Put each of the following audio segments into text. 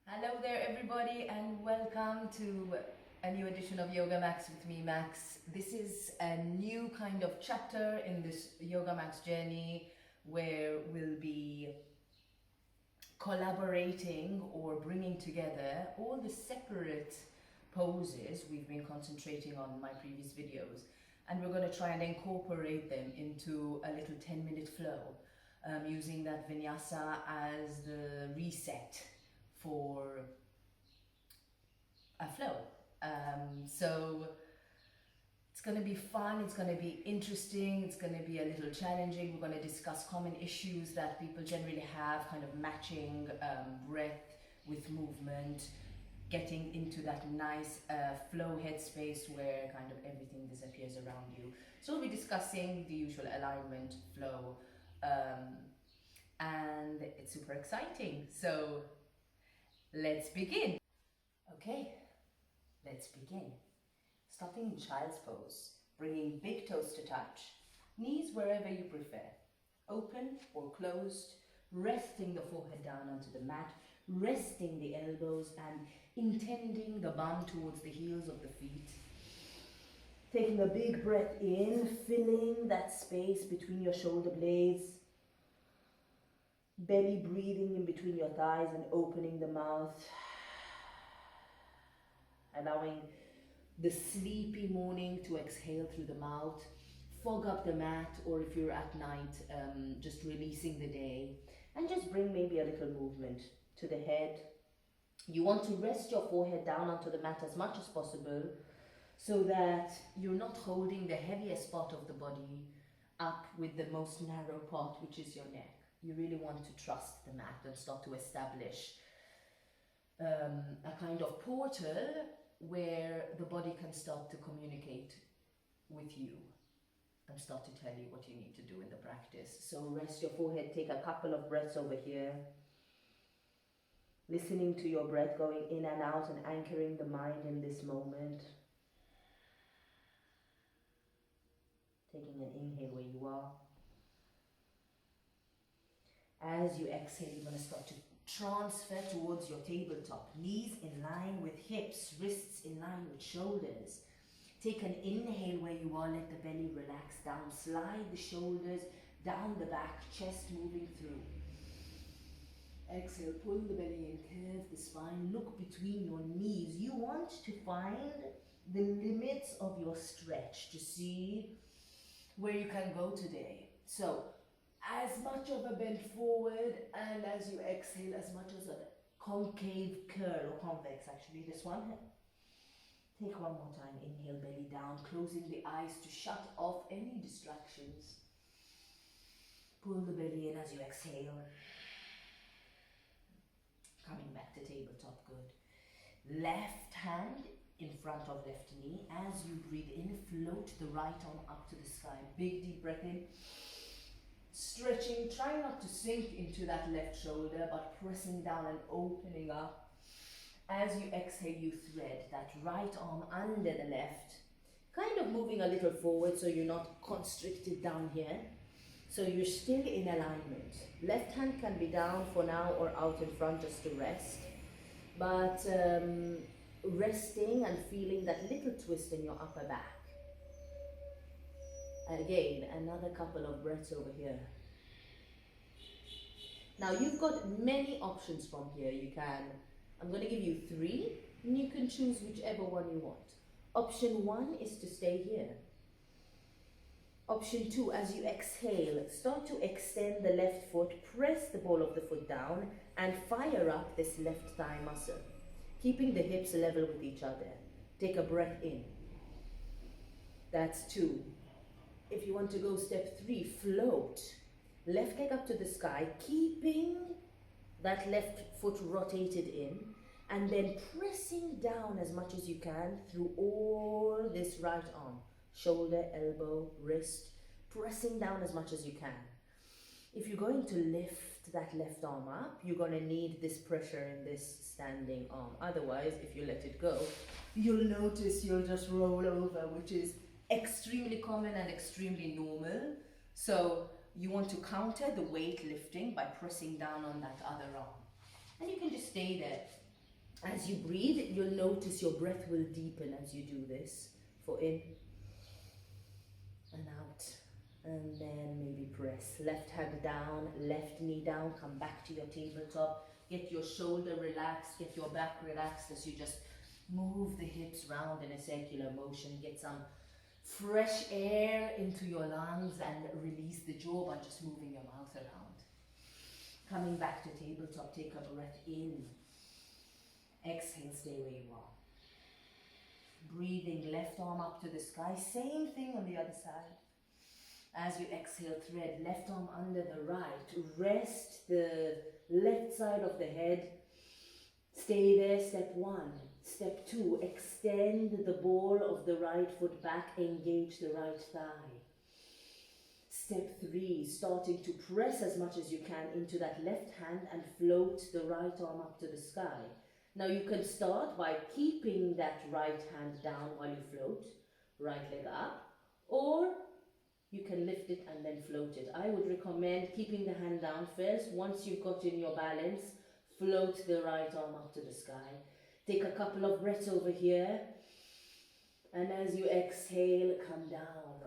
Hello there everybody and welcome to a new edition of YogaMax with me, Max. This is a new kind of chapter in this YogaMax journey where we'll be collaborating or bringing together all the separate poses we've been concentrating on in my previous videos, and we're going to try and incorporate them into a little 10-minute flow, using that Vinyasa as the reset for a flow. So it's going to be fun, it's going to be interesting, it's going to be a little challenging. We're going to discuss common issues that people generally have, kind of matching breath with movement, getting into that nice flow headspace where kind of everything disappears around you. So we'll be discussing the usual alignment, flow, and it's super exciting. So let's begin. Okay, let's begin. Starting in child's pose, bringing big toes to touch, knees wherever you prefer, open or closed, resting the forehead down onto the mat, resting the elbows and intending the bum towards the heels of the feet. Taking a big breath in, filling that space between your shoulder blades, belly breathing in between your thighs and opening the mouth, allowing the sleepy morning to exhale through the mouth, fog up the mat, or if you're at night, just releasing the day, and just bring maybe a little movement to the head. You want to rest your forehead down onto the mat as much as possible so that you're not holding the heaviest part of the body up with the most narrow part, which is your neck. You really want to trust the mat and start to establish a kind of portal where the body can start to communicate with you and start to tell you what you need to do in the practice. So rest your forehead, take a couple of breaths over here, listening to your breath going in and out and anchoring the mind in this moment. Taking an inhale where you are. As you exhale, you're going to start to transfer towards your tabletop. Knees in line with hips, wrists in line with shoulders. Take an inhale where you are, let the belly relax down. Slide the shoulders down the back, chest moving through. Exhale, pull the belly in, curve the spine, look between your knees. You want to find the limits of your stretch to see where you can go today. So, as much of a bend forward, and as you exhale, as much as a concave curl, or convex actually, this one. Take one more time, inhale, belly down, closing the eyes to shut off any distractions. Pull the belly in as you exhale. Coming back to tabletop, good. Left hand in front of left knee. As you breathe in, float the right arm up to the sky. Big deep breath in. Stretching, try not to sink into that left shoulder, but pressing down and opening up. As you exhale, you thread that right arm under the left, kind of moving a little forward so you're not constricted down here. So you're still in alignment. Left hand can be down for now or out in front just to rest. But resting and feeling that little twist in your upper back. Again, another couple of breaths over here. Now you've got many options from here. I'm going to give you 3, and you can choose whichever one you want. Option 1 is to stay here. Option 2, as you exhale, start to extend the left foot, press the ball of the foot down, and fire up this left thigh muscle, keeping the hips level with each other. Take a breath in. That's 2. If you want to go step 3, float. Left leg up to the sky, keeping that left foot rotated in, and then pressing down as much as you can through all this right arm. Shoulder, elbow, wrist, pressing down as much as you can. If you're going to lift that left arm up, you're going to need this pressure in this standing arm. Otherwise, if you let it go, you'll notice you'll just roll over, which is extremely common and extremely normal. So you want to counter the weight lifting by pressing down on that other arm. And you can just stay there. As you breathe, you'll notice your breath will deepen as you do this. For in and out. And then maybe press. Left hand down, left knee down, come back to your tabletop. Get your shoulder relaxed, get your back relaxed as you just move the hips round in a circular motion. Get some fresh air into your lungs and release the jaw by just moving your mouth around. Coming back to tabletop, take a breath in. Exhale, stay where you are. Breathing, left arm up to the sky. Same thing on the other side. As you exhale, thread left arm under the right. Rest the left side of the head. Stay there, step one. Step two, extend the ball of the right foot back, engage the right thigh. Step three, starting to press as much as you can into that left hand and float the right arm up to the sky. Now you can start by keeping that right hand down while you float, right leg up, or you can lift it and then float it. I would recommend keeping the hand down first. Once you've got in your balance, float the right arm up to the sky. Take a couple of breaths over here. And as you exhale, come down.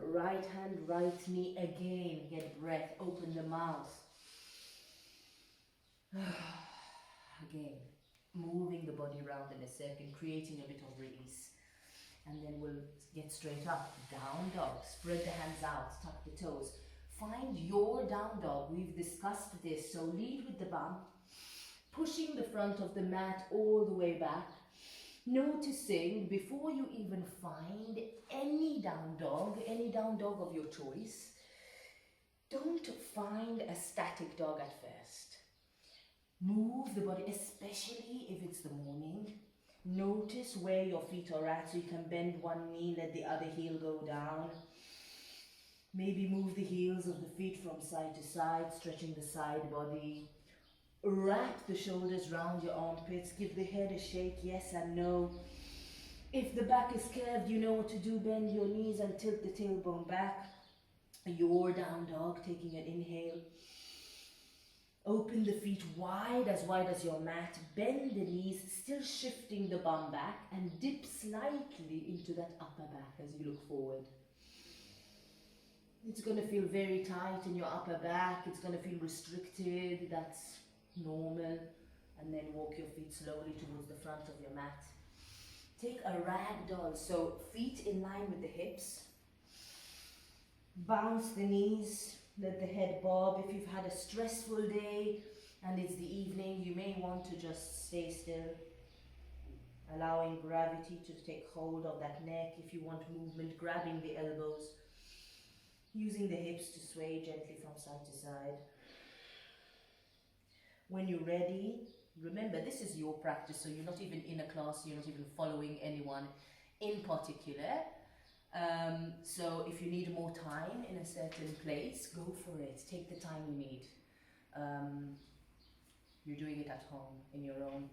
Right hand, right knee again. Get breath, open the mouth. Again, moving the body around in a circle, creating a bit of release. And then we'll get straight up. Down dog. Spread the hands out, tuck the toes. Find your down dog. We've discussed this. So lead with the bump. Pushing the front of the mat all the way back. Noticing before you even find any down dog of your choice, don't find a static dog at first. Move the body, especially if it's the morning. Notice where your feet are at, so you can bend one knee, let the other heel go down. Maybe move the heels of the feet from side to side, stretching the side body. Wrap the shoulders round your armpits, give the head a shake, yes and no. If the back is curved, you know what to do, bend your knees and tilt the tailbone back. Your down dog, taking an inhale. Open the feet wide as your mat, bend the knees, still shifting the bum back, and dip slightly into that upper back as you look forward. It's going to feel very tight in your upper back, it's going to feel restricted, that's normal. And then walk your feet slowly towards the front of your mat. Take a ragdoll, so feet in line with the hips. Bounce the knees, let the head bob. If you've had a stressful day and it's the evening, you may want to just stay still, allowing gravity to take hold of that neck. If you want movement, grabbing the elbows, using the hips to sway gently from side to side. When you're ready, remember this is your practice, so you're not even in a class, you're not even following anyone in particular. So if you need more time in a certain place, go for it. Take the time you need. You're doing it at home in your own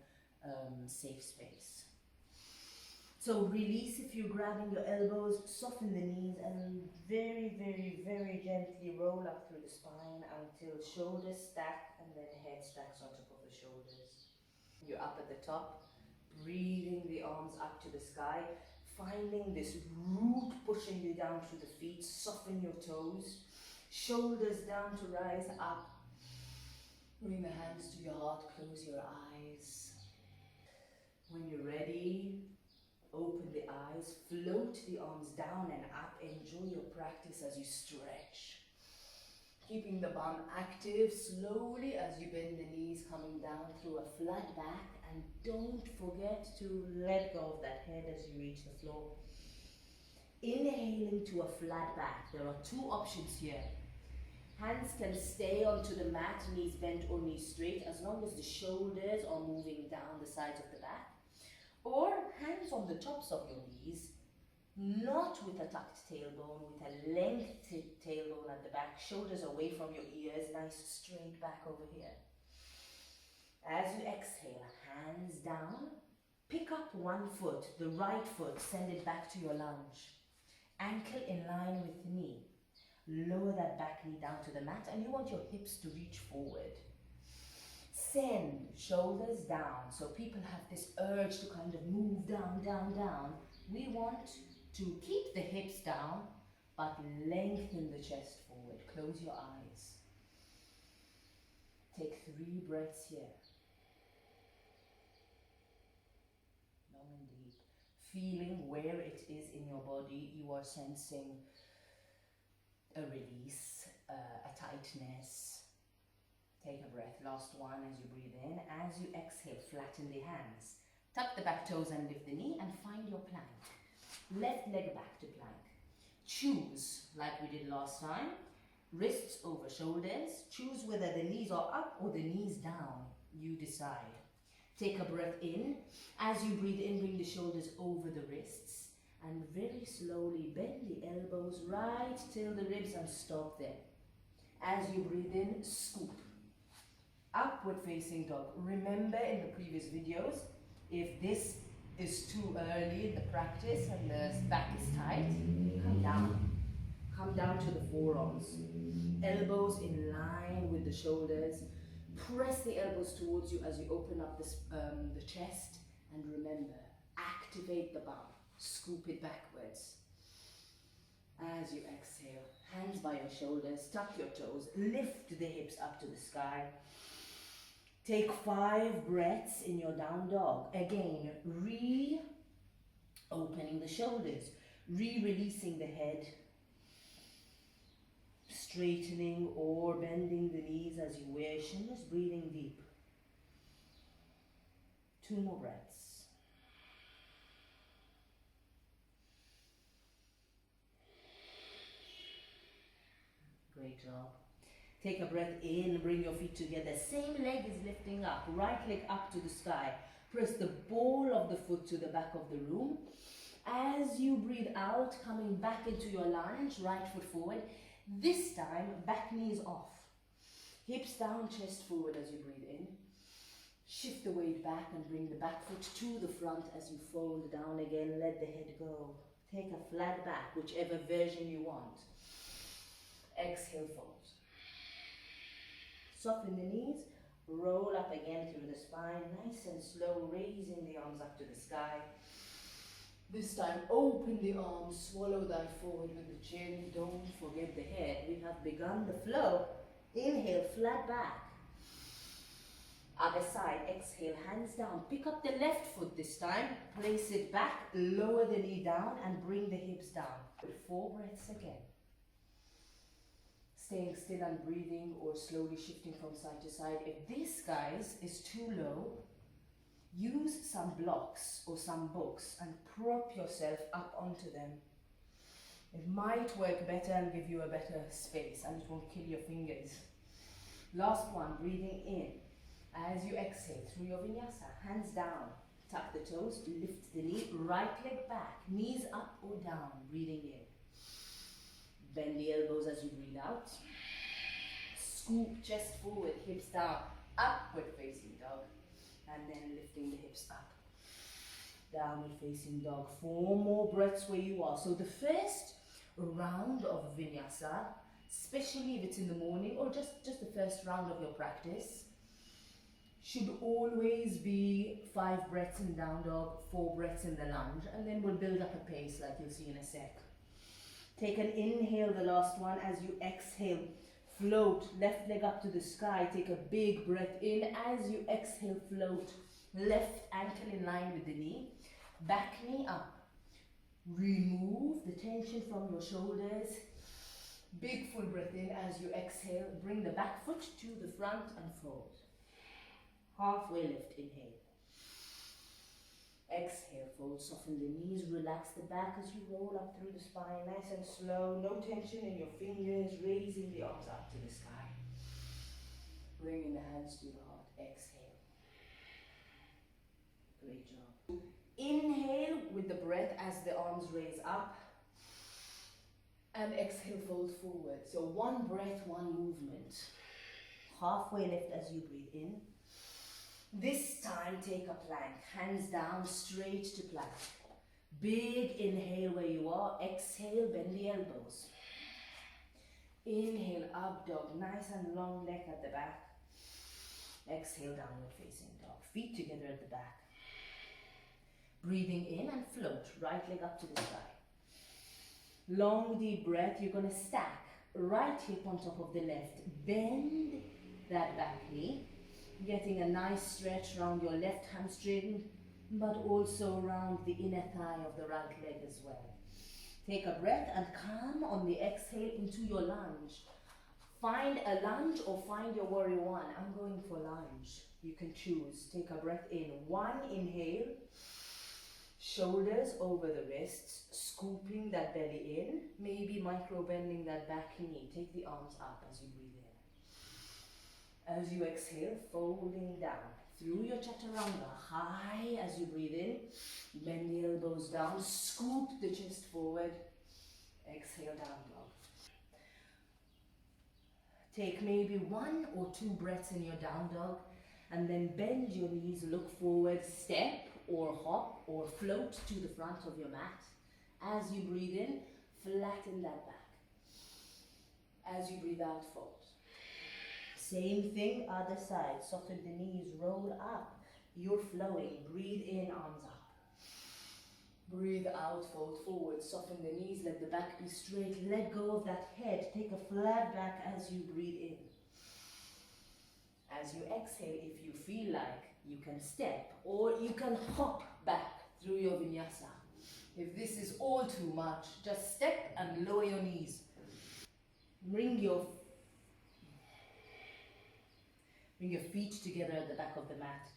safe space. So release if you're grabbing your elbows, soften the knees, and very, very, very gently roll up through the spine until shoulders stack and then head stacks on top of the shoulders. You're up at the top, breathing the arms up to the sky, finding this root pushing you down through the feet. Soften your toes, shoulders down to rise up. Bring the hands to your heart, close your eyes. When you're ready, open the eyes, float the arms down and up. Enjoy your practice as you stretch. Keeping the bum active slowly as you bend the knees, coming down through a flat back. And don't forget to let go of that head as you reach the floor. Inhaling to a flat back. There are two options here. Hands can stay onto the mat, knees bent or knees straight, as long as the shoulders are moving down the sides of the back. Or hands on the tops of your knees, not with a tucked tailbone, with a lengthened tailbone at the back, shoulders away from your ears, nice straight back over here. As you exhale, hands down, pick up one foot, the right foot, send it back to your lunge. Ankle in line with knee. Lower that back knee down to the mat, and you want your hips to reach forward. Send shoulders down. So people have this urge to kind of move down, down, down. We want to keep the hips down, but lengthen the chest forward. Close your eyes. Take 3 breaths here. Long and deep. Feeling where it is in your body. You are sensing a release, a tightness. Take a breath. Last one as you breathe in. As you exhale, flatten the hands. Tuck the back toes and lift the knee and find your plank. Left leg back to plank. Choose, like we did last time, wrists over shoulders. Choose whether the knees are up or the knees down. You decide. Take a breath in. As you breathe in, bring the shoulders over the wrists and very slowly bend the elbows right till the ribs and stop there. As you breathe in, scoop. Upward facing dog. Remember in the previous videos, if this is too early in the practice and the back is tight, come down. Come down to the forearms. Elbows in line with the shoulders. Press the elbows towards you as you open up this, the chest. And remember, activate the bum. Scoop it backwards. As you exhale, hands by your shoulders, tuck your toes, lift the hips up to the sky. Take 5 breaths in your down dog. Again, re-opening the shoulders, re-releasing the head, straightening or bending the knees as you wish, and just breathing deep. 2 more breaths. Great job. Take a breath in, bring your feet together. Same leg is lifting up, right leg up to the sky. Press the ball of the foot to the back of the room. As you breathe out, coming back into your lunge, right foot forward. This time, back knee is off. Hips down, chest forward as you breathe in. Shift the weight back and bring the back foot to the front as you fold down again. Let the head go. Take a flat back, whichever version you want. Exhale, fold. Soften the knees, roll up again through the spine, nice and slow, raising the arms up to the sky. This time, open the arms, swallow that forward with the chin, don't forget the head. We have begun the flow. Inhale, flat back. Other side, exhale, hands down. Pick up the left foot this time, place it back, lower the knee down and bring the hips down. 4 breaths again. Staying still and breathing or slowly shifting from side to side. If this, guys, is too low, use some blocks or some books and prop yourself up onto them. It might work better and give you a better space and it won't kill your fingers. Last one, breathing in. As you exhale through your Vinyasa, hands down, tuck the toes, lift the knee, right leg back, knees up or down, breathing in. Bend the elbows as you breathe out. Scoop chest forward, hips down, upward facing dog. And then lifting the hips up. Downward facing dog. 4 more breaths where you are. So the first round of Vinyasa, especially if it's in the morning or just the first round of your practice, should always be 5 breaths in down dog, 4 breaths in the lunge, and then we'll build up a pace like you'll see in a sec. Take an inhale, the last one. As you exhale, float, left leg up to the sky. Take a big breath in. As you exhale, float, left ankle in line with the knee. Back knee up. Remove the tension from your shoulders. Big full breath in. As you exhale, bring the back foot to the front and fold. Halfway lift, inhale. Exhale, fold, soften the knees, relax the back as you roll up through the spine, nice and slow, no tension in your fingers, raising the arms up to the sky. Bringing the hands to the heart, exhale. Great job. Inhale with the breath as the arms raise up, and exhale, fold forward. So 1 breath, 1 movement. Halfway lift as you breathe in. This time, take a plank, hands down, straight to plank. Big inhale where you are, exhale, bend the elbows. Inhale, up dog, nice and long leg at the back. Exhale, downward facing dog. Feet together at the back. Breathing in and float, right leg up to the sky. Long deep breath, you're going to stack right hip on top of the left. Bend that back knee, getting a nice stretch around your left hamstring, but also around the inner thigh of the right leg as well. Take a breath and come on the exhale into your lunge. Find a lunge or find your warrior one. I'm going for lunge. You can choose. Take a breath in. One inhale. Shoulders over the wrists, scooping that belly in, maybe micro bending that back knee. Take the arms up as you breathe in. As you exhale, folding down through your chaturanga, high as you breathe in. Bend the elbows down, scoop the chest forward. Exhale, down dog. Take maybe 1 or 2 breaths in your down dog, and then bend your knees, look forward, step or hop or float to the front of your mat. As you breathe in, flatten that back. As you breathe out, fold. Same thing, other side. Soften the knees, roll up. You're flowing. Breathe in, arms up. Breathe out, fold forward. Soften the knees, let the back be straight. Let go of that head. Take a flat back as you breathe in. As you exhale, if you feel like, you can step or you can hop back through your vinyasa. If this is all too much, just step and lower your knees. Bring your feet together at the back of the mat.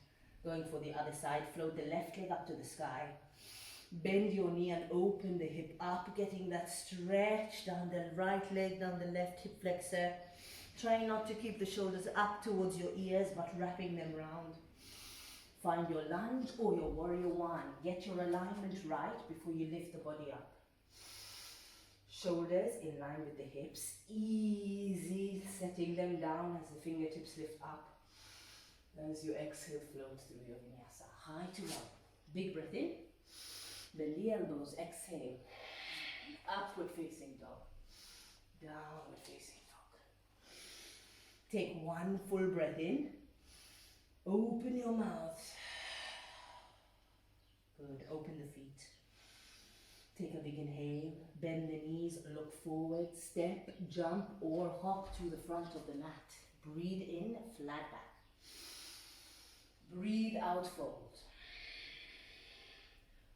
Going for the other side, float the left leg up to the sky. Bend your knee and open the hip up, getting that stretch down the right leg, down the left hip flexor. Try not to keep the shoulders up towards your ears, but wrapping them round. Find your lunge or your warrior one. Get your alignment right before you lift the body up. Shoulders in line with the hips. Easy, setting them down as the fingertips lift up. As you exhale, float through your vinyasa. High to low. Big breath in. Bend the elbows. Exhale. Upward facing dog. Downward facing dog. Take 1 full breath in. Open your mouth. Good. Open the feet. Take a big inhale. Bend the knees. Look forward. Step, jump, or hop to the front of the mat. Breathe in, flat back. Breathe out, fold.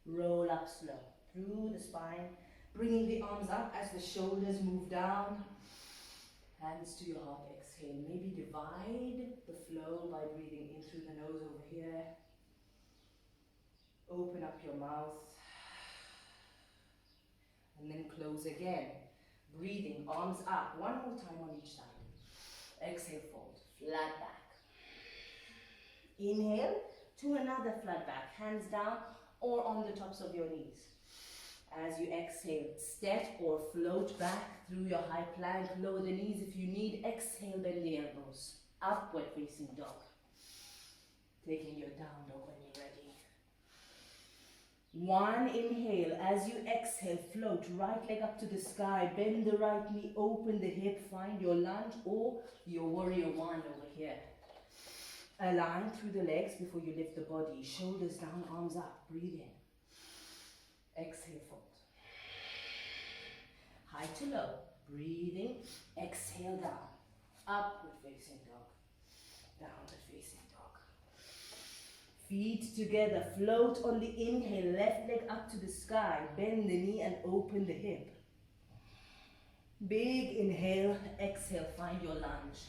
Roll up slow through the spine. Bringing the arms up as the shoulders move down. Hands to your heart, exhale. Maybe divide the flow by breathing in through the nose over here. Open up your mouth. And then close again. Breathing, arms up. 1 more time on each side. Exhale, fold. Flat back. Inhale to another flat back. Hands down or on the tops of your knees. As you exhale, step or float back through your high plank. Lower the knees if you need. Exhale, bend the elbows. Upward facing dog. Taking your down dog when you're ready. 1 inhale. As you exhale, float. Right leg up to the sky. Bend the right knee. Open the hip. Find your lunge or your warrior one over here. Align through the legs before you lift the body. Shoulders down, arms up. Breathe in. Exhale, fold. High to low. Breathing. Exhale, down. Upward facing dog. Downward facing dog. Feet together. Float on the inhale. Left leg up to the sky. Bend the knee and open the hip. Big inhale. Exhale. Find your lunge.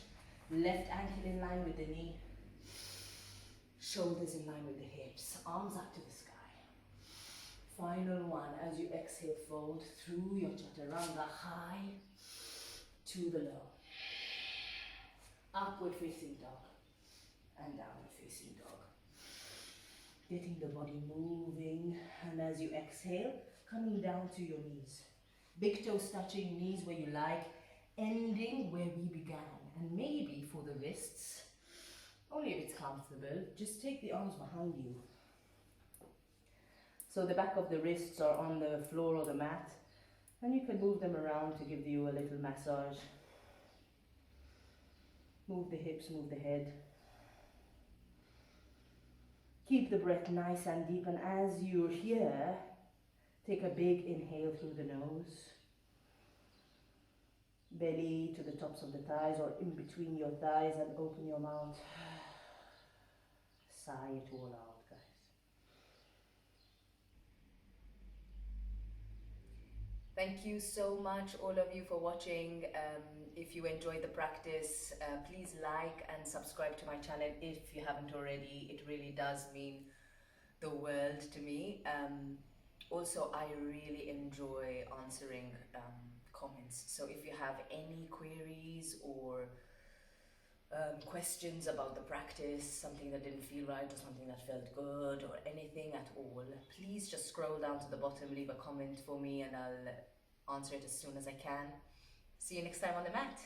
Left ankle in line with the knee. Shoulders in line with the hips. Arms up to the sky. Final one. As you exhale, fold through your chaturanga. High to the low. Upward facing dog. And downward facing dog. Getting the body moving. And as you exhale, coming down to your knees. Big toes touching knees where you like. Ending where we began. And maybe for the wrists, only if it's comfortable, just take the arms behind you. So the back of the wrists are on the floor or the mat, and you can move them around to give you a little massage. Move the hips, move the head. Keep the breath nice and deep, and as you're here, take a big inhale through the nose. Belly to the tops of the thighs or in between your thighs, and open your mouth. Sigh it all out, guys. Thank you so much, all of you, for watching. If you enjoyed the practice, please like and subscribe to my channel if you haven't already. It really does mean the world to me. Also, I really enjoy answering comments. So if you have any queries or questions about the practice, something that didn't feel right or something that felt good or anything at all, please just scroll down to the bottom, leave a comment for me, and I'll answer it as soon as I can. See you next time on the mat.